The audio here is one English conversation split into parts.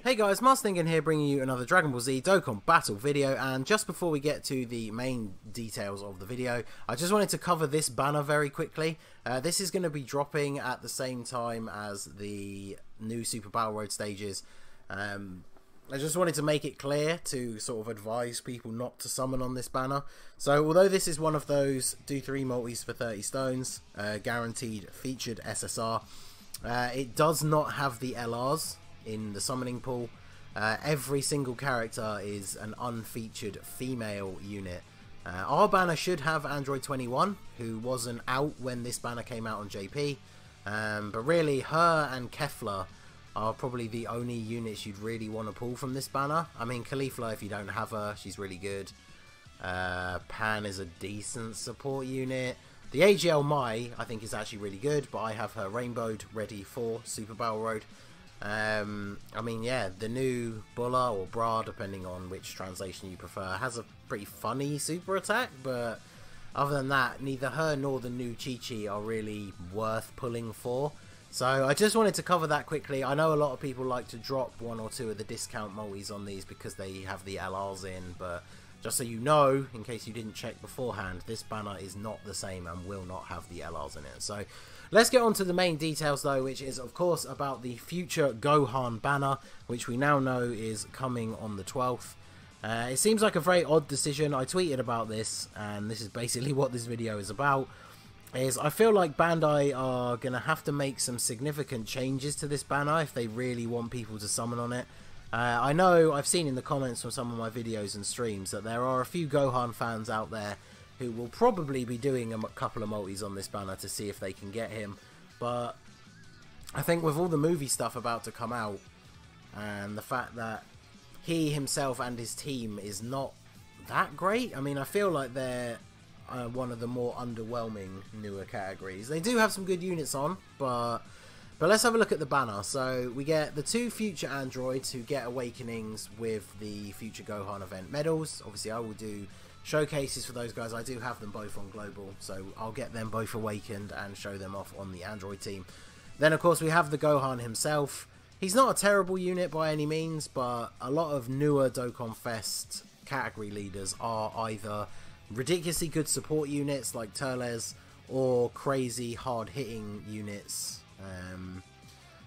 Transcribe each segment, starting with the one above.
Hey guys, Ningen here bringing you another Dragon Ball Z Dokkan Battle video, and just before we get to the main details of the video, I just wanted to cover this banner very quickly. This is going to be dropping at the same time as the new Super Battle Road stages. I just wanted to make it clear to sort of advise people not to summon on this banner. So although this is one of those do 3 multis for 30 stones, guaranteed featured SSR, it does not have the LRs in the summoning pool. Every single character is an unfeatured female unit. Our banner should have Android 21, who wasn't out when this banner came out on JP, but really her and Kefla are probably the only units you'd really want to pull from this banner. I mean, Caulifla, if you don't have her, she's really good. Pan is a decent support unit. The AGL Mai, I think, is actually really good, but I have her rainbowed ready for Super Battle Road. I mean, yeah, the new Bulla or Bra, depending on which translation you prefer, has a pretty funny super attack, but other than that, neither her nor the new Chi-Chi are really worth pulling for. So I just wanted to cover that quickly. I know a lot of people like to drop 1 or 2 of the discount multis on these because they have the LRs in, but just so you know, in case you didn't check beforehand, this banner is not the same and will not have the LRs in it. So let's get on to the main details though, which is of course about the Future Gohan banner, which we now know is coming on the 12th. It seems like a very odd decision. I tweeted about this, and this is basically what this video is about. I feel like Bandai are going to have to make some significant changes to this banner if they really want people to summon on it. I know I've seen in the comments from some of my videos and streams that there are a few Gohan fans out there who will probably be doing a couple of multis on this banner to see if they can get him. But I think with all the movie stuff about to come out, and the fact that he himself and his team is not that great, I mean, I feel like they're one of the more underwhelming newer categories. They do have some good units on, but let's have a look at the banner. So we get the 2 future androids who get awakenings with the Future Gohan event medals. Obviously I will do showcases for those guys. I do have them both on global, so I'll get them both awakened and show them off on the android team. Then of course we have the Gohan himself. He's not a terrible unit by any means, but a lot of newer Dokkan Fest category leaders are either ridiculously good support units like Turles or crazy hard hitting units.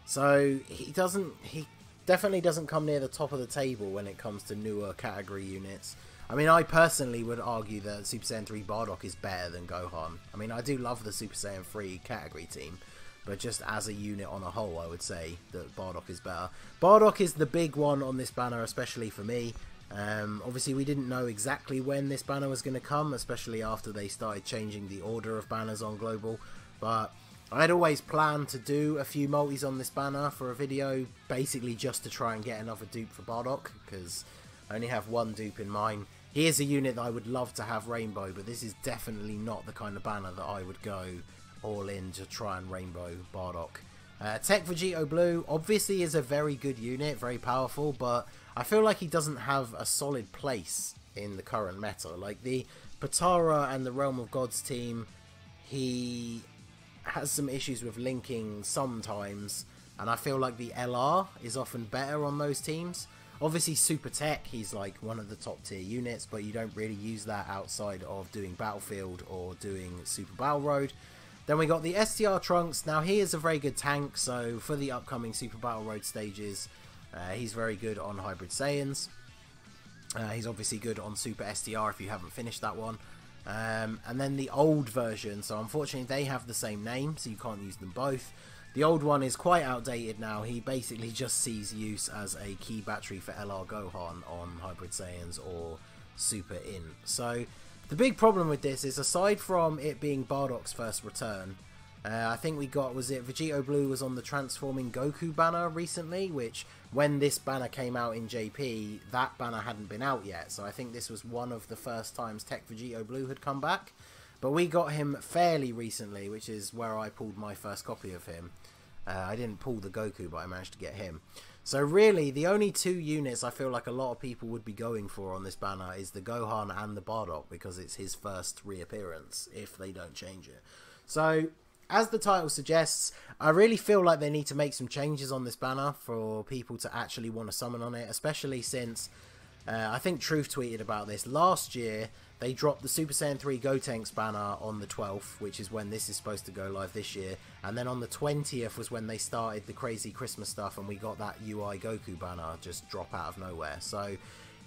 So he definitely doesn't come near the top of the table when it comes to newer category units. I mean, I personally would argue that Super Saiyan 3 Bardock is better than Gohan. I mean, I do love the Super Saiyan 3 category team, but just as a unit on a whole, I would say that Bardock is better. Bardock is the big one on this banner, especially for me. Obviously we didn't know exactly when this banner was going to come, especially after they started changing the order of banners on global, but I had always planned to do a few multis on this banner for a video, basically just to try and get another dupe for Bardock, because I only have one dupe in mind. He is a unit that I would love to have rainbow, but this is definitely not the kind of banner that I would go all in to try and rainbow Bardock. Tech Vegito Blue obviously is a very good unit, very powerful, but I feel like he doesn't have a solid place in the current meta. Like the Patara and the Realm of Gods team, he has some issues with linking sometimes, and I feel like the LR is often better on those teams. Obviously Super Tech, he's like one of the top tier units, but you don't really use that outside of doing Battlefield or doing Super Battle Road. Then we got the STR Trunks. Now he is a very good tank, so for the upcoming Super Battle Road stages, he's very good on Hybrid Saiyans. He's obviously good on Super STR if you haven't finished that one. And then the old version, so unfortunately they have the same name, so you can't use them both. The old one is quite outdated now. He basically just sees use as a key battery for LR Gohan on Hybrid Saiyans or Super In. So the big problem with this is, aside from it being Bardock's first return, I think we got, was it Vegito Blue was on the Transforming Goku banner recently, which when this banner came out in JP, that banner hadn't been out yet. So I think this was one of the first times Tech Vegito Blue had come back. But we got him fairly recently, which is where I pulled my first copy of him. I didn't pull the Goku, but I managed to get him. So really, the only 2 units I feel like a lot of people would be going for on this banner is the Gohan and the Bardock, because it's his first reappearance, if they don't change it. So as the title suggests, I really feel like they need to make some changes on this banner for people to actually want to summon on it, especially since I think Truth tweeted about this. Last year, they dropped the Super Saiyan 3 Gotenks banner on the 12th, which is when this is supposed to go live this year. And then on the 20th was when they started the crazy Christmas stuff, and we got that UI Goku banner just drop out of nowhere. So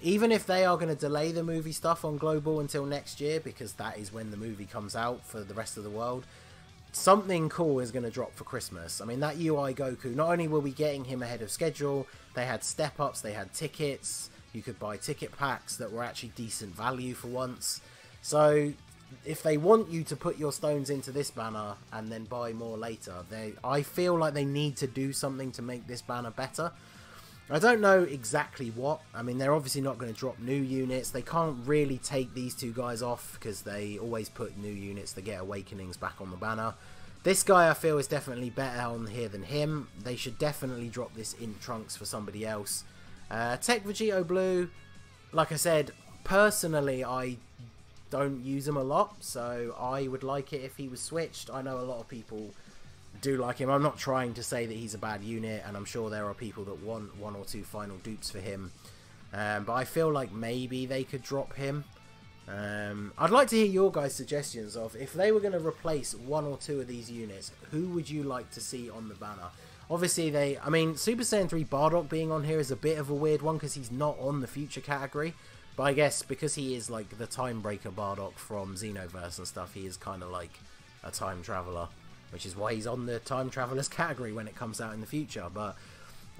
even if they are going to delay the movie stuff on Global until next year, because that is when the movie comes out for the rest of the world, something cool is going to drop for Christmas. I mean, that UI Goku, not only were we getting him ahead of schedule, they had step-ups, they had tickets. You could buy ticket packs that were actually decent value for once. So if they want you to put your stones into this banner and then buy more later, I feel like they need to do something to make this banner better. I don't know exactly what. I mean, they're obviously not going to drop new units. They can't really take these two guys off because they always put new units to get Awakenings back on the banner. This guy I feel is definitely better on here than him. They should definitely drop this in Trunks for somebody else. Tech Vegito Blue, like I said, personally I don't use him a lot, so I would like it if he was switched. I know a lot of people do like him. I'm not trying to say that he's a bad unit, and I'm sure there are people that want 1 or 2 final dupes for him, but I feel like maybe they could drop him. I'd like to hear your guys' suggestions of if they were going to replace 1 or 2 of these units, who would you like to see on the banner? Obviously, I mean, Super Saiyan 3 Bardock being on here is a bit of a weird one because he's not on the future category. But I guess because he is like the time breaker Bardock from Xenoverse and stuff, he is kind of like a time traveler, which is why he's on the time travelers category when it comes out in the future. But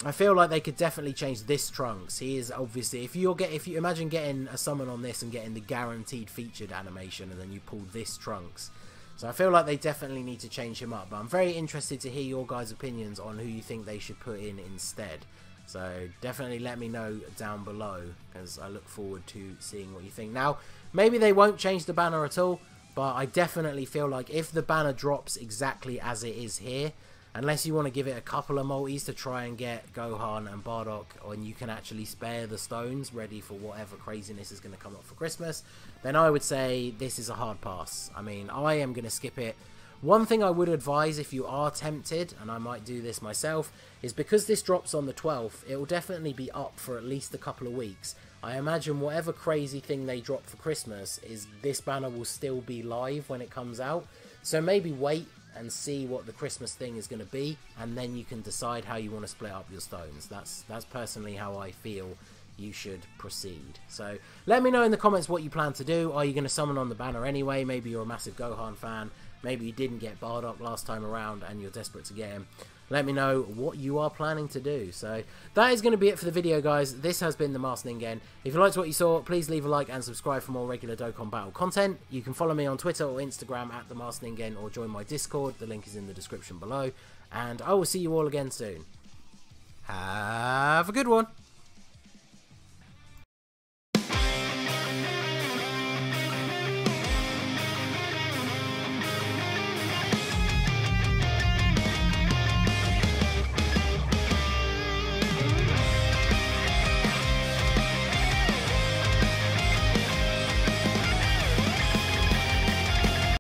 I feel like they could definitely change this Trunks. He is obviously, if you imagine getting a summon on this and getting the guaranteed featured animation, and then you pull this Trunks. So I feel like they definitely need to change him up. But I'm very interested to hear your guys' opinions on who you think they should put in instead. So definitely let me know down below, because I look forward to seeing what you think. Now, maybe they won't change the banner at all, but I definitely feel like if the banner drops exactly as it is here, unless you want to give it a couple of multis to try and get Gohan and Bardock, and you can actually spare the stones ready for whatever craziness is going to come up for Christmas, then I would say this is a hard pass. I mean, I am going to skip it. One thing I would advise if you are tempted, and I might do this myself, is because this drops on the 12th, it will definitely be up for at least a couple of weeks. I imagine whatever crazy thing they drop for Christmas, is this banner will still be live when it comes out. So maybe wait and see what the Christmas thing is going to be, and then you can decide how you want to split up your stones. That's personally how I feel you should proceed. So let me know in the comments what you plan to do. Are you going to summon on the banner anyway? Maybe you're a massive Gohan fan. Maybe you didn't get Bardock last time around and you're desperate to get him. Let me know what you are planning to do. So that is going to be it for the video, guys. This has been the Masked Ningen. If you liked what you saw, please leave a like and subscribe for more regular Dokkan Battle content. You can follow me on Twitter or Instagram at the Masked Ningen, or join my Discord. The link is in the description below. And I will see you all again soon. Have a good one.